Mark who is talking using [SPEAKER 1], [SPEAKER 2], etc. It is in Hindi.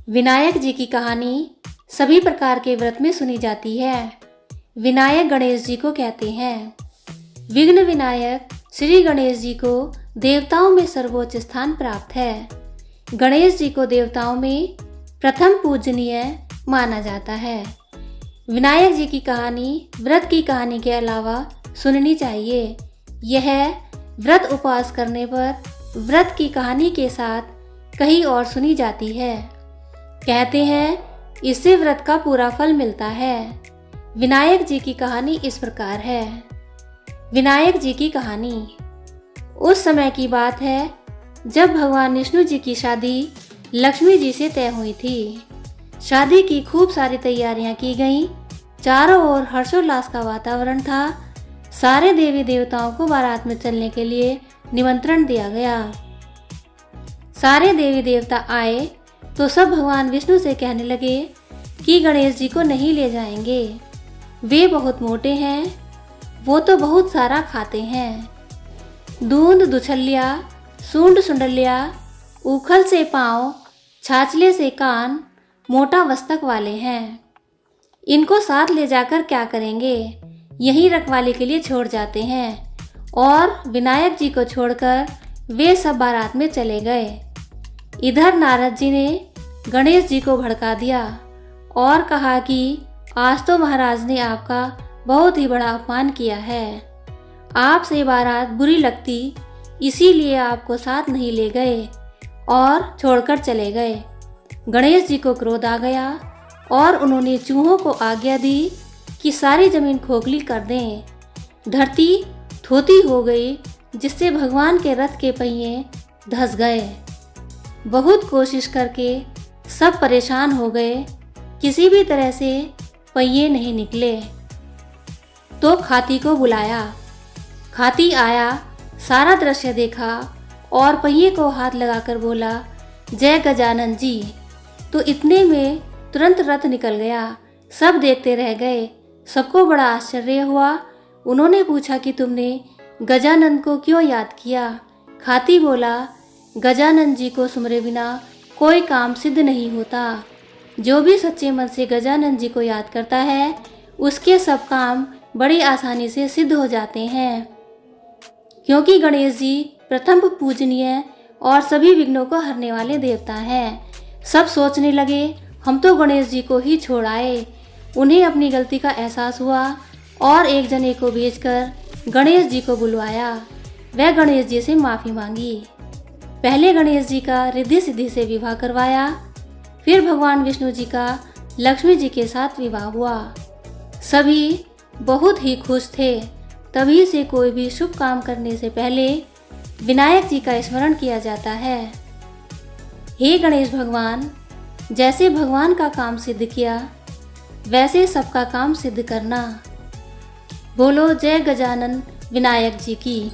[SPEAKER 1] विनायक जी की कहानी सभी प्रकार के व्रत में सुनी जाती है। विनायक गणेश जी को कहते हैं। विघ्न विनायक श्री गणेश जी को देवताओं में सर्वोच्च स्थान प्राप्त है। गणेश जी को देवताओं में प्रथम पूजनीय माना जाता है। विनायक जी की कहानी व्रत की कहानी के अलावा सुननी चाहिए। यह व्रत उपवास करने पर व्रत की कहानी के साथ कहीं और सुनी जाती है। कहते हैं इससे व्रत का पूरा फल मिलता है। विनायक जी की कहानी इस प्रकार है। विनायक जी की कहानी उस समय की बात है जब भगवान विष्णु जी की शादी लक्ष्मी जी से तय हुई थी। शादी की खूब सारी तैयारियां की गईं। चारों ओर हर्षोल्लास का वातावरण था। सारे देवी देवताओं को बारात में चलने के लिए निमंत्रण दिया गया। सारे देवी देवता आए तो सब भगवान विष्णु से कहने लगे कि गणेश जी को नहीं ले जाएंगे, वे बहुत मोटे हैं, वो तो बहुत सारा खाते हैं। दूंद दुछलिया, सूंड सुंडलिया, उखल से पाँव, छाछले से कान, मोटा वस्तक वाले हैं। इनको साथ ले जाकर क्या करेंगे, यहीं रखवाले के लिए छोड़ जाते हैं। और विनायक जी को छोड़कर वे सब बारात में चले गए। इधर नारद जी ने गणेश जी को भड़का दिया और कहा कि आज तो महाराज ने आपका बहुत ही बड़ा अपमान किया है। आपसे बारात बुरी लगती, इसीलिए आपको साथ नहीं ले गए और छोड़कर चले गए। गणेश जी को क्रोध आ गया और उन्होंने चूहों को आज्ञा दी कि सारी जमीन खोखली कर दें। धरती थोती हो गई, जिससे भगवान के रथ के पहिए धंस गए। बहुत कोशिश करके सब परेशान हो गए, किसी भी तरह से पहिए नहीं निकले। तो खाती को बुलाया। खाती आया, सारा दृश्य देखा और पहिए को हाथ लगाकर बोला, जय गजानन जी। तो इतने में तुरंत रथ निकल गया। सब देखते रह गए। सबको बड़ा आश्चर्य हुआ। उन्होंने पूछा कि तुमने गजानन को क्यों याद किया। खाती बोला, गजानन जी को सुमरे बिना कोई काम सिद्ध नहीं होता। जो भी सच्चे मन से गजानन जी को याद करता है, उसके सब काम बड़ी आसानी से सिद्ध हो जाते हैं। क्योंकि गणेश जी प्रथम पूजनीय और सभी विघ्नों को हरने वाले देवता हैं। सब सोचने लगे हम तो गणेश जी को ही छोड़ आए। उन्हें अपनी गलती का एहसास हुआ और एक जने को भेजकर गणेश जी को बुलवाया। वह गणेश जी से माफ़ी मांगी। पहले गणेश जी का रिद्धि सिद्धि से विवाह करवाया, फिर भगवान विष्णु जी का लक्ष्मी जी के साथ विवाह हुआ। सभी बहुत ही खुश थे। तभी से कोई भी शुभ काम करने से पहले विनायक जी का स्मरण किया जाता है। हे गणेश भगवान, जैसे भगवान का काम सिद्ध किया, वैसे सबका काम सिद्ध करना। बोलो जय गजानन विनायक जी की।